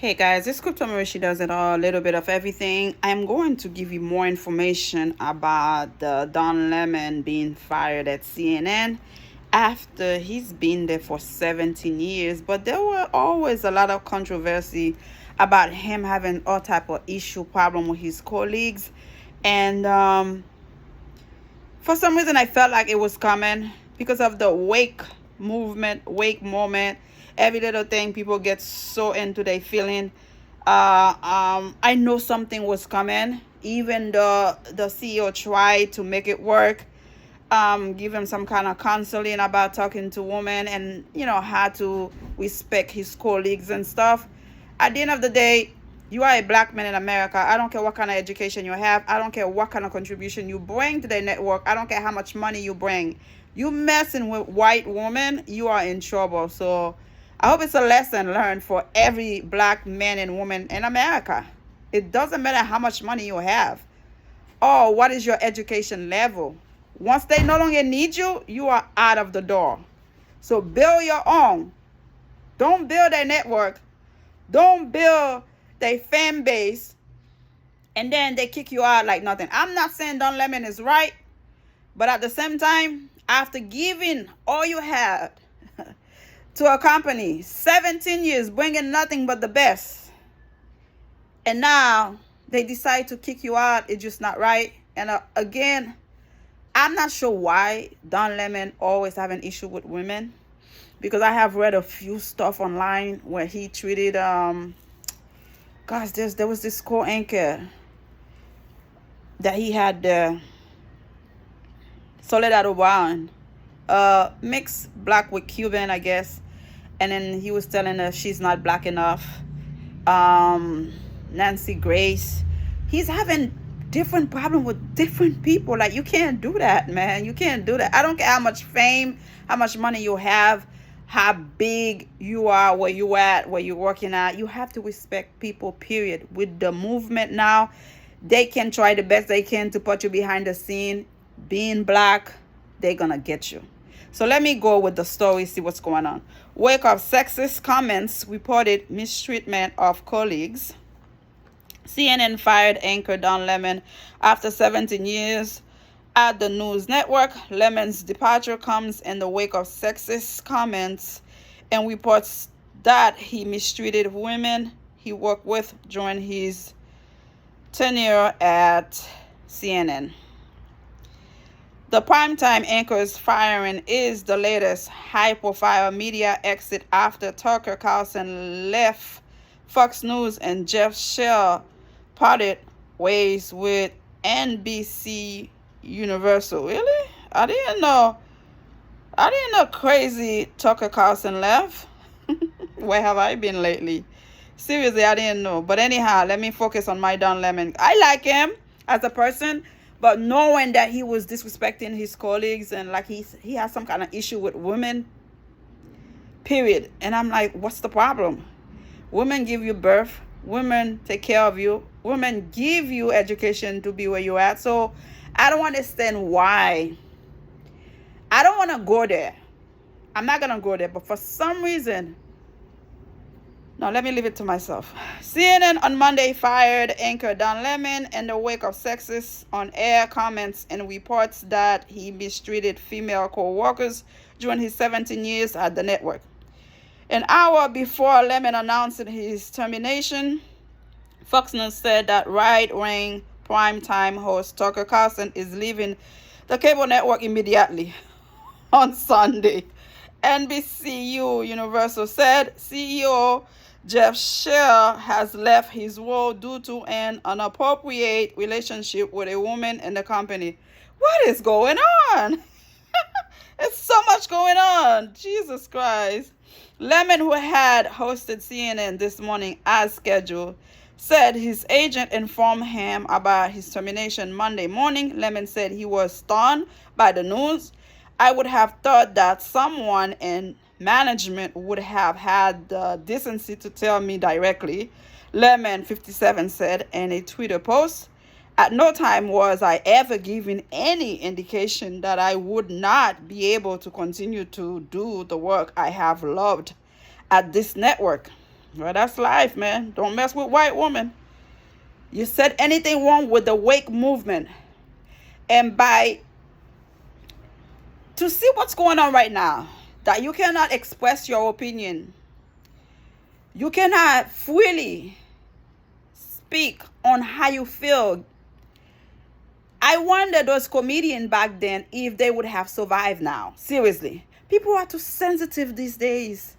Hey guys, this Crypto Mary, she does it all, a little bit of everything. I'm going to give you more information about the Don Lemon being fired at CNN after he's been there for 17 years. But there were always a lot of controversy about him having all type of issue problem with his colleagues. And for some reason, I felt like it was coming because of the wake moment. Every little thing, people get so into their feeling. I know something was coming. Even the CEO tried to make it work, give him some kind of counseling about talking to women and how to respect his colleagues and stuff. At the end of the day, you are a black man in America. I don't care what kind of education you have. I don't care what kind of contribution you bring to the network. I don't care how much money you bring. You messing with white women, you are in trouble. So I hope it's a lesson learned for every black man and woman in America. It doesn't matter how much money you have or what is your education level. Once they no longer need you, you are out of the door. So build your own. Don't build a network. Don't build their fan base and then they kick you out like nothing. I'm not saying Don Lemon is right, but at the same time, after giving all you had to a company, 17 years, bringing nothing but the best, and now they decide to kick you out, it's just not right. And again, I'm not sure why Don Lemon always have an issue with women, because I have read a few stuff online where he treated there was this co-anchor that he had, Soledad O'Brien, mixed black with Cuban, I guess. And then he was telling her she's not black enough. Nancy Grace. He's having different problem with different people. Like, you can't do that, man. You can't do that. I don't care how much fame, how much money you have, how big you are, where you at, where you're working at. You have to respect people, period. With the movement now, they can try the best they can to put you behind the scene. Being black, they're gonna get you. So let me go with the story, see what's going on. Wake of sexist comments reported mistreatment of colleagues. CNN fired anchor Don Lemon after 17 years at the news network. Lemon's departure comes in the wake of sexist comments and reports that he mistreated women he worked with during his tenure at CNN. The primetime anchor's firing is the latest high-profile media exit after Tucker Carlson left Fox News and Jeff Shell parted ways with NBC Universal. Really? I didn't know crazy Tucker Carlson left. Where have I been lately? Seriously, I didn't know. But anyhow, let me focus on my Don Lemon. I like him as a person, but knowing that he was disrespecting his colleagues and like he has some kind of issue with women, period. And I'm like, what's the problem? Women give you birth. Women take care of you. Women give you education to be where you're at. So I don't understand why. I don't want to go there. I'm not going to go there. But for some reason, no, let me leave it to myself. CNN on Monday fired anchor Don Lemon in the wake of sexist on-air comments and reports that he mistreated female co-workers during his 17 years at the network. An hour before Lemon announced his termination, Fox News said that right-wing primetime host Tucker Carlson is leaving the cable network immediately on Sunday. NBCU Universal said CEO Jeff Shell has left his role due to an inappropriate relationship with a woman in the company. What is going on? It's so much going on. Jesus Christ. Lemon, who had hosted CNN this morning as scheduled, said his agent informed him about his termination Monday morning. Lemon said he was stunned by the news. I would have thought that someone in management would have had the decency to tell me directly, Lemon 57 said in a Twitter post. At no time was I ever given any indication that I would not be able to continue to do the work I have loved at this network. Well, that's life, man. Don't mess with white women. You said anything wrong with the wake movement. And to see what's going on right now, that you cannot express your opinion. You cannot freely speak on how you feel. I wonder those comedians back then if they would have survived now. Seriously. People are too sensitive these days.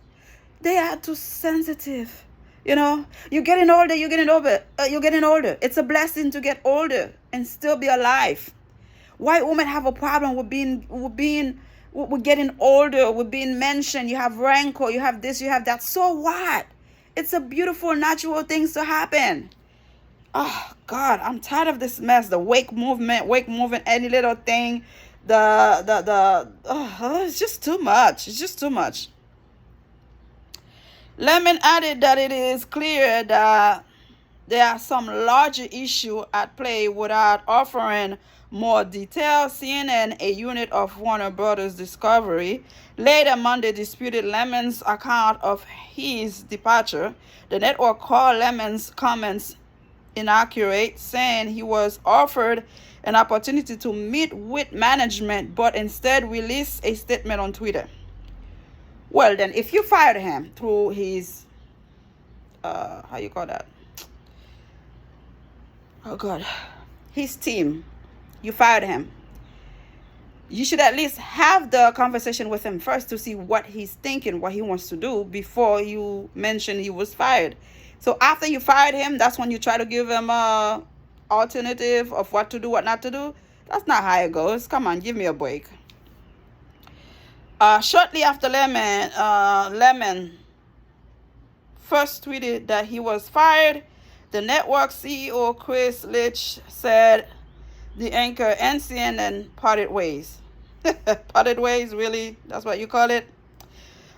They are too sensitive. You know, you're getting older, you're getting older. It's a blessing to get older and still be alive. White women have a problem with getting older, with being mentioned. You have rancor, you have this, you have that. So what? It's a beautiful, natural thing to happen. Oh God, I'm tired of this mess. The wake movement, any little thing. It's just too much. It's just too much. Lemon added that it is clear that there are some larger issues at play without offering more detail. CNN, a unit of Warner Brothers Discovery, later Monday disputed Lemon's account of his departure. The network called Lemon's comments inaccurate, saying he was offered an opportunity to meet with management, but instead released a statement on Twitter. Well, then, if you fired him through his, how you call that? Oh, God. His team, you fired him. You should at least have the conversation with him first to see what he's thinking, what he wants to do before you mention he was fired. So after you fired him, that's when you try to give him a alternative of what to do, what not to do. That's not how it goes. Come on, give me a break. Shortly after Lemon first tweeted that he was fired, the network CEO Chris Litch said the anchor and CNN parted ways. Parted ways, really? That's what you call it?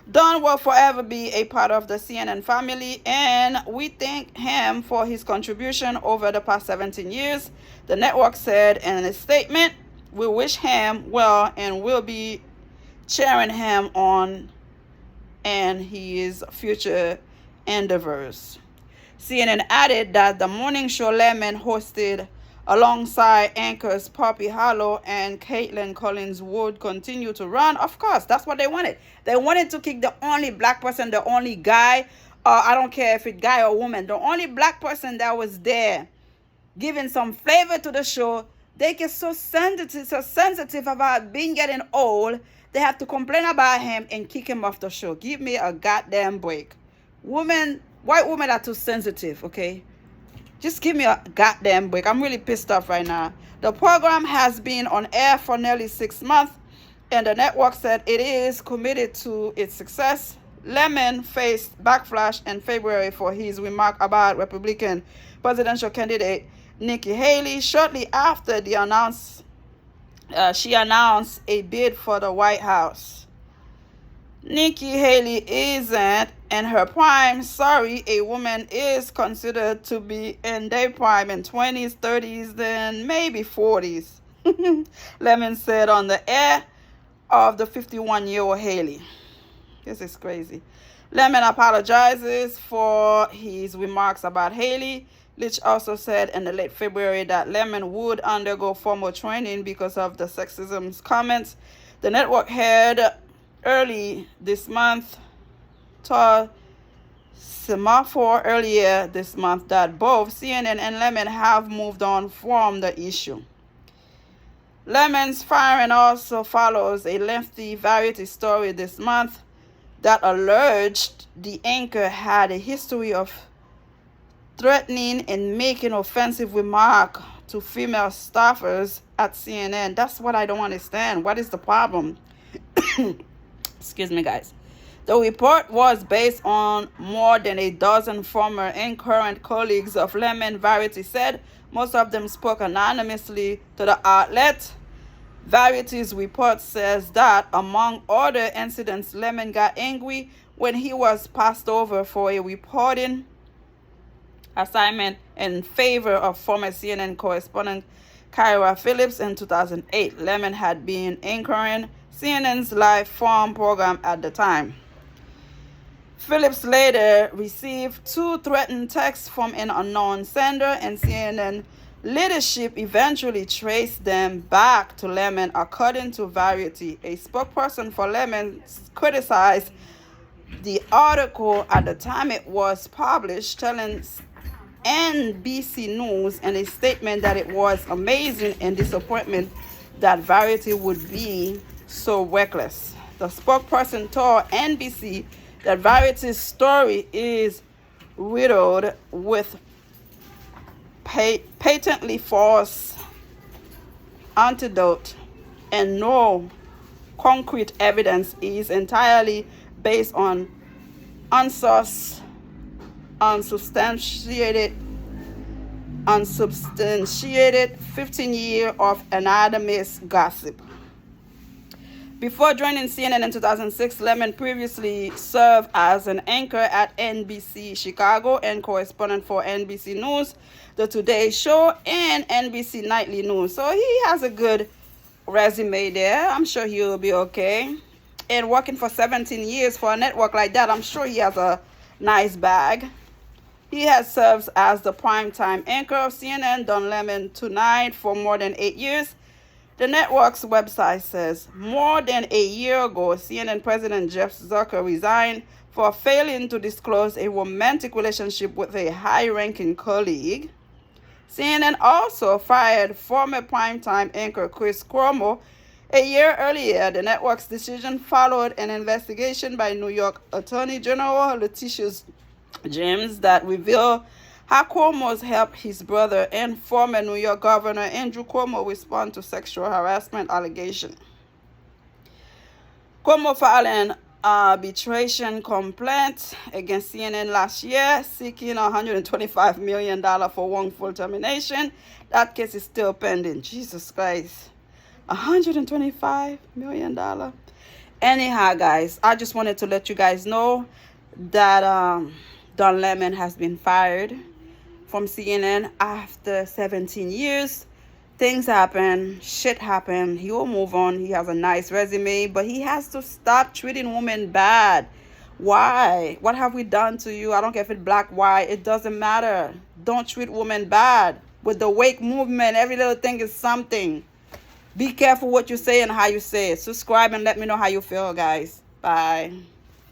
Don will forever be a part of the CNN family, and we thank him for his contribution over the past 17 years, the network said in a statement. We wish him well and will be cheering him on and his future endeavors. CNN added that the morning show Lemon hosted alongside anchors Poppy Hollow and Caitlin Collins would continue to run. Of course, that's what they wanted. They wanted to kick the only black person, the only guy, I don't care if it's guy or woman, the only black person that was there giving some flavor to the show. They get so sensitive about being getting old. They have to complain about him and kick him off the show. Give me a goddamn break. White women are too sensitive, okay? Just give me a goddamn break. I'm really pissed off right now. The program has been on air for nearly 6 months, and the network said it is committed to its success. Lemon faced backlash in February for his remark about Republican presidential candidate Nikki Haley shortly after she announced a bid for the White House. Nikki Haley isn't in her prime. Sorry, a woman is considered to be in their prime in 20s, 30s, then maybe 40s. Lemon said on the air of the 51-year-old Haley. This is crazy. Lemon apologizes for his remarks about Haley. Litch also said in the late February that Lemon would undergo formal training because of the sexism comments. The network had early this month told Semaphore earlier this month that both CNN and Lemon have moved on from the issue. Lemon's firing also follows a lengthy Variety story this month that alleged the anchor had a history of threatening and making offensive remarks to female staffers at CNN. That's what I don't understand. What is the problem? Excuse me, guys. The report was based on more than a dozen former and current colleagues of Lemon, Variety said. Most of them spoke anonymously to the outlet. Variety's report says that, among other incidents, Lemon got angry when he was passed over for a reporting assignment in favor of former CNN correspondent Kyra Phillips in 2008. Lemon had been anchoring CNN's live forum program at the time. Phillips later received 2 threatened texts from an unknown sender, and CNN leadership eventually traced them back to Lemon, according to Variety. A spokesperson for Lemon criticized the article at the time it was published, telling NBC News in a statement that it was amazing and disappointment that Variety would be so reckless. The spokesperson told NBC that Variety's story is riddled with patently false anecdote and no concrete evidence, is entirely based on unsubstantiated 15 years of anonymous gossip. Before joining CNN in 2006, Lemon previously served as an anchor at NBC Chicago and correspondent for NBC News, The Today Show, and NBC Nightly News. So he has a good resume there. I'm sure he'll be okay. And working for 17 years for a network like that, I'm sure he has a nice bag. He has served as the primetime anchor of CNN, Don Lemon Tonight, for more than 8 years. The network's website says, more than a year ago, CNN President Jeff Zucker resigned for failing to disclose a romantic relationship with a high-ranking colleague. CNN also fired former primetime anchor Chris Cuomo. A year earlier, the network's decision followed an investigation by New York Attorney General Letitia James that revealed how Cuomo's helped his brother and former New York Governor Andrew Cuomo respond to sexual harassment allegations. Cuomo filed an arbitration complaint against CNN last year, seeking $125 million for wrongful termination. That case is still pending. Jesus Christ. $125 million. Anyhow, guys, I just wanted to let you guys know that Don Lemon has been fired from CNN after 17 years. Things happen, shit happen. He will move on. He has a nice resume, but he has to stop treating women bad. Why? What have we done to you? I don't care if it's black, white. It doesn't matter. Don't treat women bad. With the wake movement, every little thing is something. Be careful what you say and how you say it. Subscribe and let me know how you feel, guys. Bye.